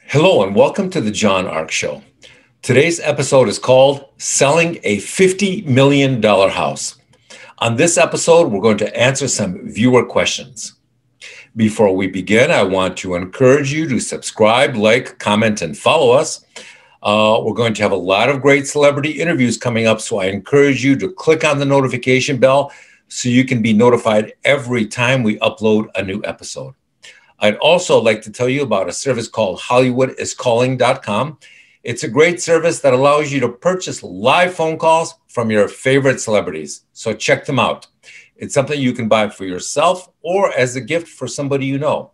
Hello and welcome to the John Ark Show. Today's episode is called Selling a $50 million House. On this episode, we're going to answer some viewer questions. Before we begin, I want to encourage you to subscribe, like, comment, and follow us. We're going to have a lot of great celebrity interviews coming up, so I encourage you to click on the notification bell so you can be notified every time we upload a new episode. I'd also like to tell you about a service called HollywoodIsCalling.com. It's a great service that allows you to purchase live phone calls from your favorite celebrities. So check them out. It's something you can buy for yourself or as a gift for somebody you know.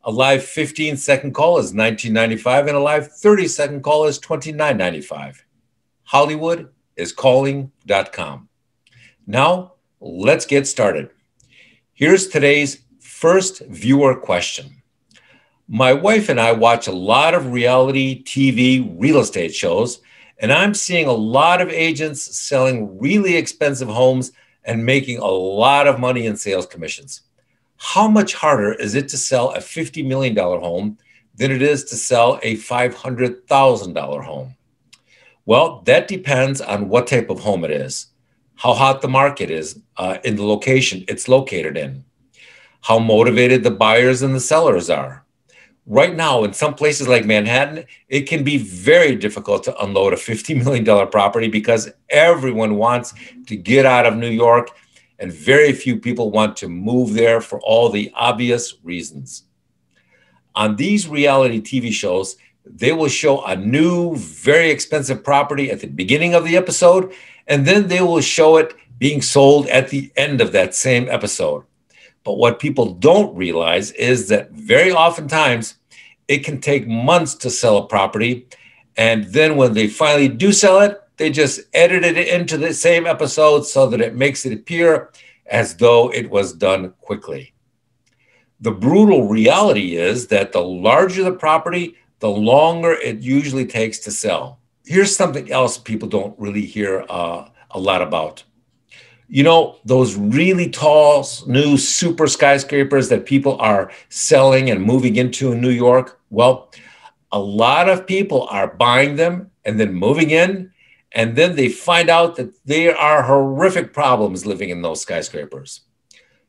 A live 15-second call is $19.95 and a live 30-second call is $29.95. HollywoodIsCalling.com. Now, let's get started. Here's today's first viewer question. My wife and I watch a lot of reality TV real estate shows, and I'm seeing a lot of agents selling really expensive homes and making a lot of money in sales commissions. How much harder is it to sell a $50 million home than it is to sell a $500,000 home? Well, that depends on what type of home it is, how hot the market is in the location it's located in, how motivated the buyers and the sellers are. Right now, in some places like Manhattan, it can be very difficult to unload a $50 million property because everyone wants to get out of New York and very few people want to move there for all the obvious reasons. On these reality TV shows, they will show a new, very expensive property at the beginning of the episode, and then they will show it being sold at the end of that same episode. But what people don't realize is that very oftentimes it can take months to sell a property. And then when they finally do sell it, they just edit it into the same episode so that it makes it appear as though it was done quickly. The brutal reality is that the larger the property, the longer it usually takes to sell. Here's something else people don't really hear a lot about. You know, those really tall, new super skyscrapers that people are selling and moving into in New York? Well, a lot of people are buying them and then moving in, and then they find out that there are horrific problems living in those skyscrapers.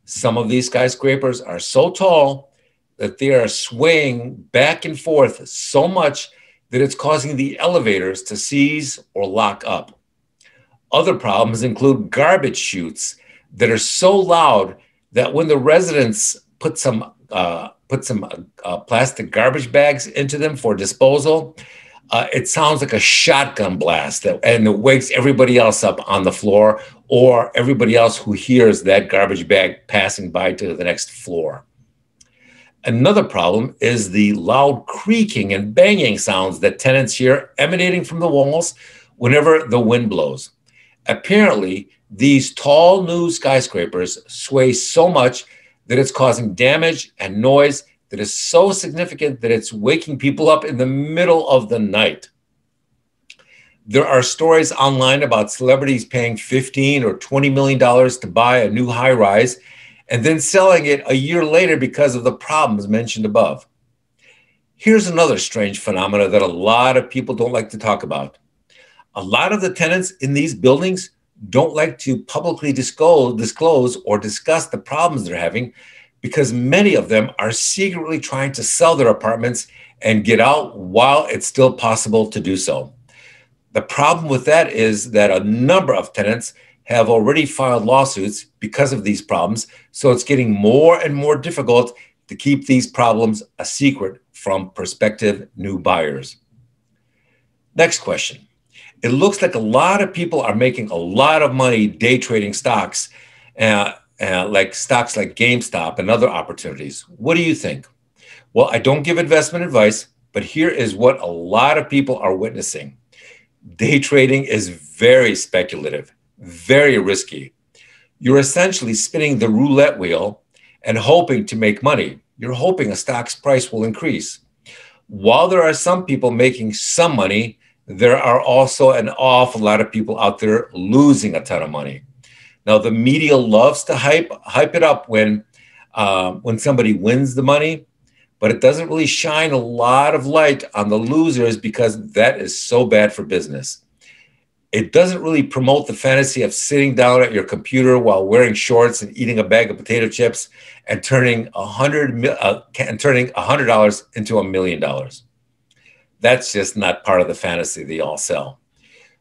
Some of these skyscrapers are so tall that they are swaying back and forth so much that it's causing the elevators to seize or lock up. Other problems include garbage chutes that are so loud that when the residents put some plastic garbage bags into them for disposal, it sounds like a shotgun blast, and it wakes everybody else up on the floor or everybody else who hears that garbage bag passing by to the next floor. Another problem is the loud creaking and banging sounds that tenants hear emanating from the walls whenever the wind blows. Apparently, these tall new skyscrapers sway so much that it's causing damage and noise that is so significant that it's waking people up in the middle of the night. There are stories online about celebrities paying $15 or $20 million to buy a new high-rise and then selling it a year later because of the problems mentioned above. Here's another strange phenomenon that a lot of people don't like to talk about. A lot of the tenants in these buildings don't like to publicly disclose or discuss the problems they're having because many of them are secretly trying to sell their apartments and get out while it's still possible to do so. The problem with that is that a number of tenants have already filed lawsuits because of these problems, so it's getting more and more difficult to keep these problems a secret from prospective new buyers. Next question. It looks like a lot of people are making a lot of money day trading stocks, like stocks like GameStop and other opportunities. What do you think? Well, I don't give investment advice, but here is what a lot of people are witnessing. Day trading is very speculative, very risky. You're essentially spinning the roulette wheel and hoping to make money. You're hoping a stock's price will increase. While there are some people making some money, there are also an awful lot of people out there losing a ton of money. Now, the media loves to hype it up when somebody wins the money, but it doesn't really shine a lot of light on the losers because that is so bad for business. It doesn't really promote the fantasy of sitting down at your computer while wearing shorts and eating a bag of potato chips and turning $100 into $1,000,000. That's just not part of the fantasy they all sell.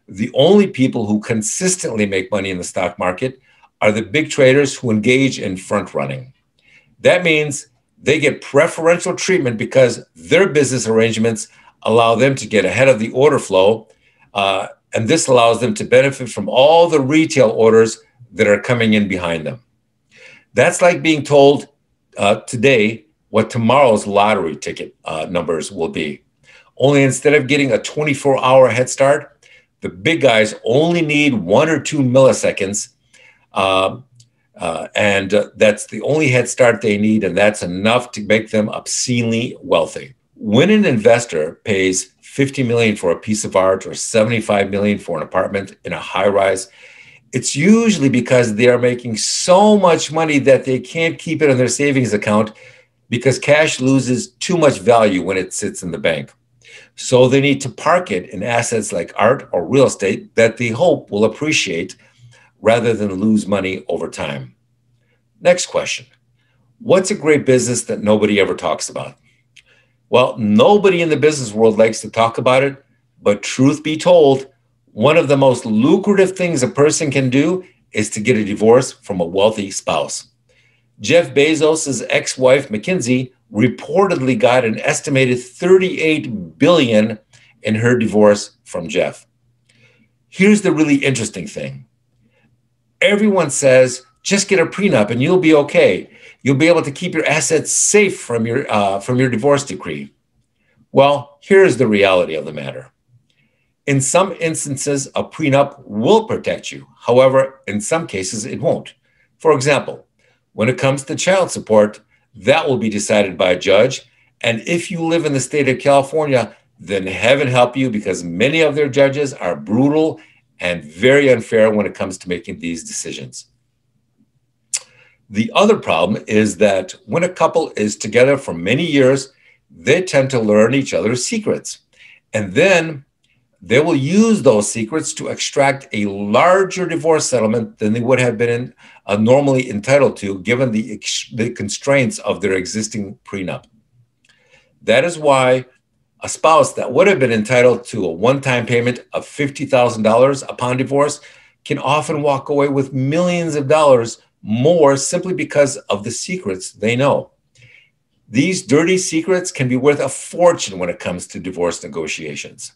The only people who consistently make money in the stock market are the big traders who engage in front running. That means they get preferential treatment because their business arrangements allow them to get ahead of the order flow, and this allows them to benefit from all the retail orders that are coming in behind them. That's like being told today what tomorrow's lottery ticket numbers will be. Only instead of getting a 24-hour head start, the big guys only need 1 or 2 milliseconds, and that's the only head start they need, and that's enough to make them obscenely wealthy. When an investor pays $50 million for a piece of art or $75 million for an apartment in a high-rise, it's usually because they are making so much money that they can't keep it in their savings account because cash loses too much value when it sits in the bank. So they need to park it in assets like art or real estate that they hope will appreciate rather than lose money over time. Next question. What's a great business that nobody ever talks about? Well, nobody in the business world likes to talk about it, but truth be told, one of the most lucrative things a person can do is to get a divorce from a wealthy spouse. Jeff Bezos' ex-wife, McKinsey, reportedly got an estimated $38 billion in her divorce from Jeff. Here's the really interesting thing. Everyone says, just get a prenup and you'll be okay. You'll be able to keep your assets safe from your divorce decree. Well, here's the reality of the matter. In some instances, a prenup will protect you. However, in some cases, it won't. For example, when it comes to child support, that will be decided by a judge. And if you live in the state of California, then heaven help you, because many of their judges are brutal and very unfair when it comes to making these decisions. The other problem is that when a couple is together for many years, they tend to learn each other's secrets. And then they will use those secrets to extract a larger divorce settlement than they would have been normally entitled to, given the constraints of their existing prenup. That is why a spouse that would have been entitled to a one-time payment of $50,000 upon divorce can often walk away with millions of dollars more simply because of the secrets they know. These dirty secrets can be worth a fortune when it comes to divorce negotiations.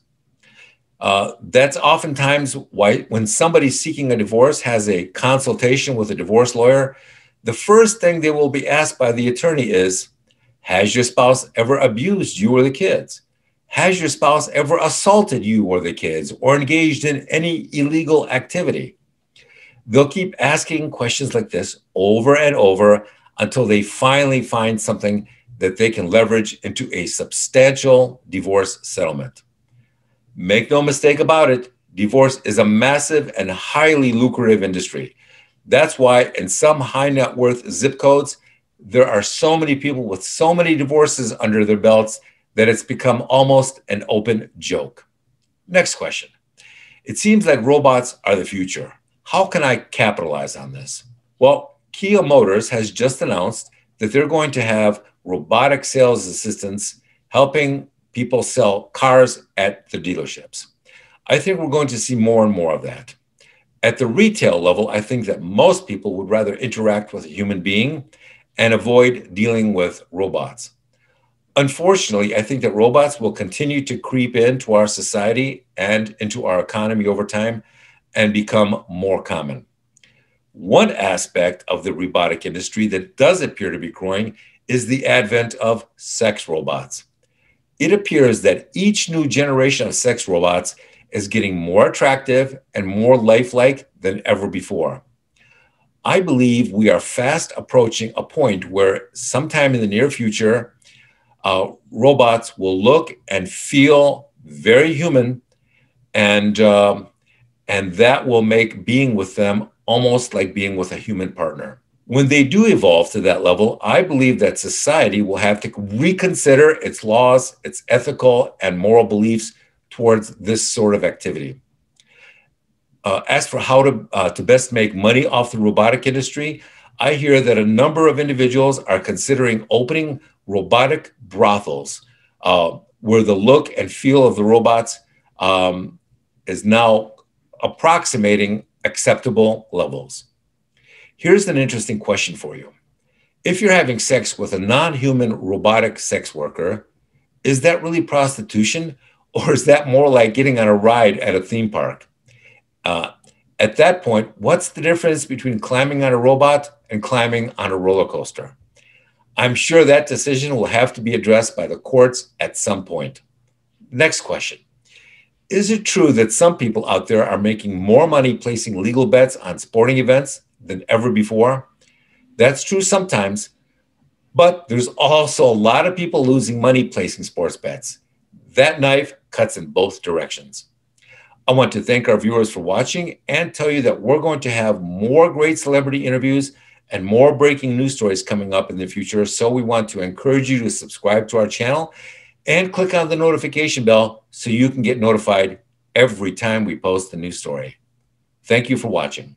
That's oftentimes why when somebody seeking a divorce has a consultation with a divorce lawyer, the first thing they will be asked by the attorney is, has your spouse ever abused you or the kids? Has your spouse ever assaulted you or the kids or engaged in any illegal activity? They'll keep asking questions like this over and over until they finally find something that they can leverage into a substantial divorce settlement. Make no mistake about it, divorce is a massive and highly lucrative industry. That's why in some high net worth zip codes, there are so many people with so many divorces under their belts that it's become almost an open joke. Next question. It seems like robots are the future. How can I capitalize on this? Well, Kia Motors has just announced that they're going to have robotic sales assistants helping people sell cars at the dealerships. I think we're going to see more and more of that. At the retail level, I think that most people would rather interact with a human being and avoid dealing with robots. Unfortunately, I think that robots will continue to creep into our society and into our economy over time and become more common. One aspect of the robotic industry that does appear to be growing is the advent of sex robots. It appears that each new generation of sex robots is getting more attractive and more lifelike than ever before. I believe we are fast approaching a point where sometime in the near future, robots will look and feel very human, and that will make being with them almost like being with a human partner. When they do evolve to that level, I believe that society will have to reconsider its laws, its ethical and moral beliefs towards this sort of activity. As for how to best make money off the robotic industry, I hear that a number of individuals are considering opening robotic brothels where the look and feel of the robots is now approximating acceptable levels. Here's an interesting question for you. If you're having sex with a non-human robotic sex worker, is that really prostitution, or is that more like getting on a ride at a theme park? At that point, what's the difference between climbing on a robot and climbing on a roller coaster? I'm sure that decision will have to be addressed by the courts at some point. Next question. Is it true that some people out there are making more money placing legal bets on sporting events than ever before? That's true sometimes, but there's also a lot of people losing money placing sports bets. That knife cuts in both directions. I want to thank our viewers for watching and tell you that we're going to have more great celebrity interviews and more breaking news stories coming up in the future. So we want to encourage you to subscribe to our channel and click on the notification bell so you can get notified every time we post a new story. Thank you for watching.